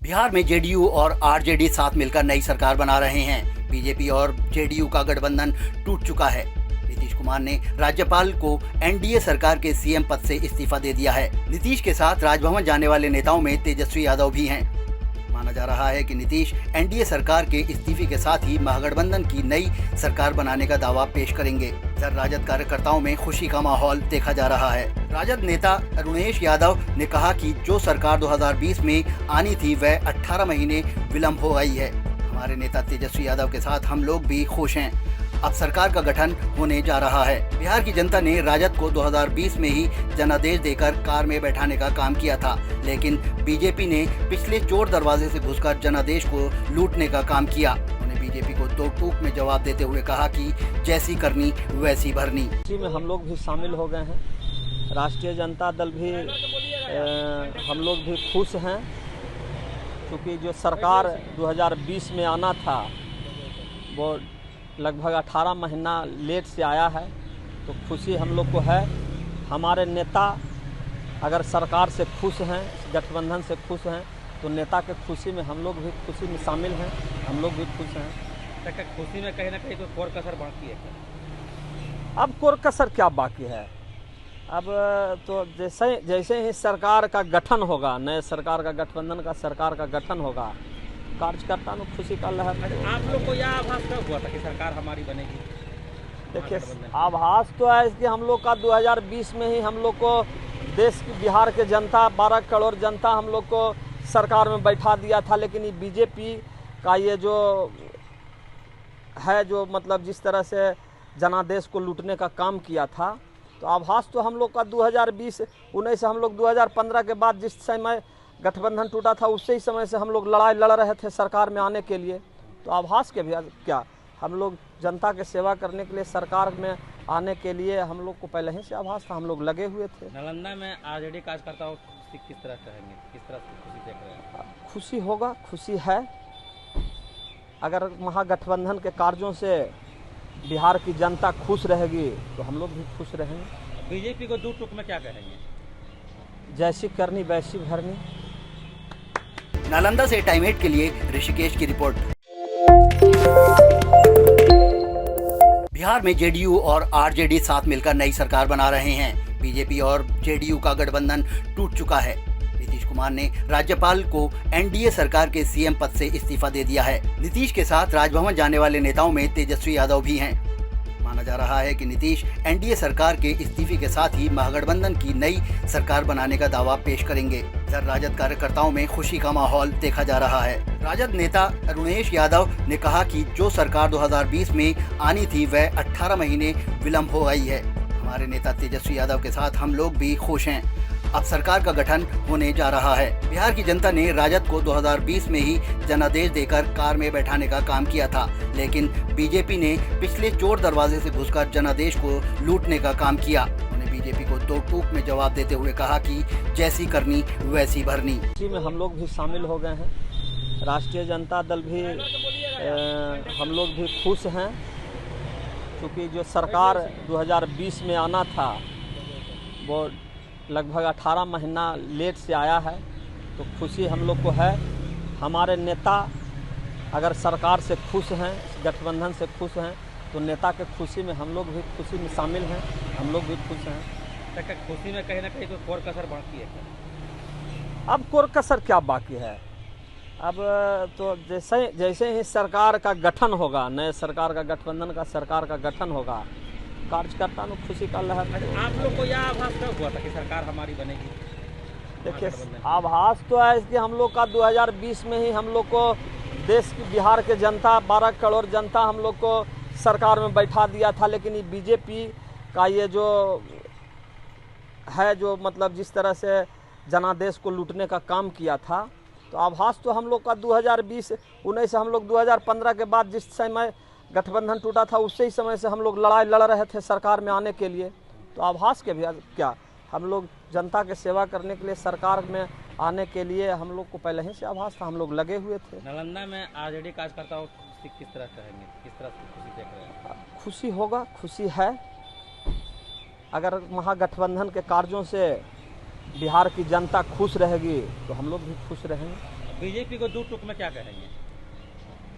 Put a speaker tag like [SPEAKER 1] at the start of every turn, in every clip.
[SPEAKER 1] बिहार में जेडीयू और आरजेडी साथ मिलकर नई सरकार बना रहे हैं। बीजेपी और जेडीयू का गठबंधन टूट चुका है। नीतीश कुमार ने राज्यपाल को एनडीए सरकार के सीएम पद से इस्तीफा दे दिया है। नीतीश के साथ राजभवन जाने वाले नेताओं में तेजस्वी यादव भी हैं। माना जा रहा है कि नीतीश एनडीए सरकार के इस्तीफे के साथ ही महागठबंधन की नई सरकार बनाने का दावा पेश करेंगे। इधर राजद कार्यकर्ताओं में खुशी का माहौल देखा जा रहा है। राजद नेता अरुणेश यादव ने कहा कि जो सरकार 2020 में आनी थी वह 18 महीने विलंब हो गई है। हमारे नेता तेजस्वी यादव के साथ हम लोग भी खुश हैं। अब सरकार का गठन होने जा रहा है। बिहार की जनता ने राजद को 2020 में ही जनादेश देकर कार में बैठाने का काम किया था, लेकिन बीजेपी ने पिछले चोर दरवाजे से घुसकर जनादेश को लूटने का काम किया। उन्होंने बीजेपी को दो टूक में जवाब देते हुए कहा कि जैसी करनी वैसी भरनी।
[SPEAKER 2] इसी में हम लोग भी शामिल हो गए हैं। राष्ट्रीय जनता दल भी हम लोग भी खुश हैं, क्योंकि जो सरकार 2020 में आना था वो लगभग 18 महीना लेट से आया है, तो खुशी हम लोग को है। हमारे नेता अगर सरकार से खुश हैं, गठबंधन से खुश हैं, तो नेता के खुशी में हम लोग भी खुशी में शामिल हैं। हम लोग भी खुश हैं।
[SPEAKER 3] खुशी में कहीं ना कहीं तो कोर कसर बाकी है।
[SPEAKER 2] अब कोर कसर क्या बाकी है? अब तो जैसे ही सरकार का गठन होगा, नए सरकार का गठबंधन का सरकार का गठन होगा, कार्यकर्ता में खुशी का लहर।
[SPEAKER 3] आप लोग को यह आभास कब हुआ था कि सरकार हमारी बनेगी?
[SPEAKER 2] देखिए, आभास तो है कि हम लोग का 2020 में ही हम लोग को देश की बिहार के जनता 12 करोड़ जनता हम लोग को सरकार में बैठा दिया था। लेकिन ये बीजेपी का ये जो है, जो मतलब जिस तरह से जनादेश को लूटने का काम किया था, तो आभास तो हम लोग का 2020-19 हम लोग 2015 के बाद जिस समय गठबंधन टूटा था, उसी ही समय से हम लोग लड़ाई लड़ रहे थे सरकार में आने के लिए। तो आभास के भी क्या, हम लोग जनता के सेवा करने के लिए सरकार में आने के लिए हम लोग को पहले ही से आभास था। हम लोग लगे हुए थे।
[SPEAKER 3] नालंदा में आरजेडी कार्यकर्ताओं किस तरह कहेंगे, किस तरह से खुशी देख रहे हैं?
[SPEAKER 2] खुशी होगा, खुशी है। अगर महागठबंधन के कार्यों से बिहार की जनता खुश रहेगी तो हम लोग भी खुश रहेंगे।
[SPEAKER 3] बीजेपी को दो टूक में क्या कहेंगे?
[SPEAKER 2] जैसी करनी वैसी भरनी।
[SPEAKER 1] नालंदा से टाइम 8 के लिए ऋषिकेश की रिपोर्ट। बिहार में जेडीयू और आरजेडी साथ मिलकर नई सरकार बना रहे हैं। बीजेपी और जेडीयू का गठबंधन टूट चुका है। नीतीश कुमार ने राज्यपाल को एनडीए सरकार के सीएम पद से इस्तीफा दे दिया है। नीतीश के साथ राजभवन जाने वाले नेताओं में तेजस्वी यादव भी हैं। माना जा रहा है कि नीतीश एनडीए सरकार के इस्तीफे के साथ ही महागठबंधन की नई सरकार बनाने का दावा पेश करेंगे। इधर राजद कार्यकर्ताओं में खुशी का माहौल देखा जा रहा है। राजद नेता अरुणेश यादव ने कहा कि जो सरकार 2020 में आनी थी वह 18 महीने विलंब हो गई है। हमारे नेता तेजस्वी यादव के साथ हम लोग भी खुश हैं। अब सरकार का गठन होने जा रहा है। बिहार की जनता ने राजद को 2020 में ही जनादेश देकर कार में बैठाने का काम किया था, लेकिन बीजेपी ने पिछले चोर दरवाजे से घुसकर जनादेश को लूटने का काम किया। उन्होंने बीजेपी को दो टूक में जवाब देते हुए कहा कि जैसी करनी वैसी भरनी।
[SPEAKER 2] इसी में हम लोग भी शामिल हो गए हैं। राष्ट्रीय जनता दल भी हम लोग भी खुश हैं, क्योंकि जो सरकार 2020 में आना था वो लगभग 18 महीना लेट से आया है, तो खुशी हम लोग को है। हमारे नेता अगर सरकार से खुश हैं, गठबंधन से खुश हैं, तो नेता के खुशी में हम लोग भी खुशी में शामिल हैं। हम लोग भी खुश हैं।
[SPEAKER 3] खुशी में कहीं ना कहीं तो कोर कसर बाकी है।
[SPEAKER 2] अब कोर कसर क्या बाकी है? अब तो जैसे ही सरकार का गठन होगा, नए सरकार का गठबंधन का सरकार का गठन होगा, कार्यकर्ता में खुशी का लहर।
[SPEAKER 3] आप लोग को यह आभास कब हुआ था कि सरकार हमारी बनेगी?
[SPEAKER 2] देखिए, आभास तो है कि हम लोग का 2020 में ही हम लोग को देश की बिहार के जनता 12 करोड़ जनता हम लोग को सरकार में बैठा दिया था। लेकिन ये बीजेपी का ये जो है, जो मतलब जिस तरह से जनादेश को लूटने का काम किया था, तो आभास तो हम लोग का 2020-19 हम लोग 2015 के बाद जिस समय गठबंधन टूटा था, उसी ही समय से हम लोग लड़ाई लड़ रहे थे सरकार में आने के लिए। तो आभास के भी क्या, हम लोग जनता के सेवा करने के लिए सरकार में आने के लिए हम लोग को पहले ही से आभास था। हम लोग लगे हुए थे।
[SPEAKER 3] नालंदा में आरजेडी कार्यकर्ताओं किस तरह कहेंगे, किस तरह से खुशी देख रहे हैं?
[SPEAKER 2] खुशी होगा, खुशी है। अगर महागठबंधन के कार्यों से बिहार की जनता खुश रहेगी तो हम लोग भी खुश रहेंगे।
[SPEAKER 3] बीजेपी को 2 टूक में क्या कहेंगे?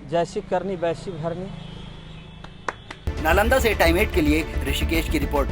[SPEAKER 2] जैसी करनी वैसी भरनी।
[SPEAKER 1] नालंदा से टाइम 8 के लिए ऋषिकेश की रिपोर्ट।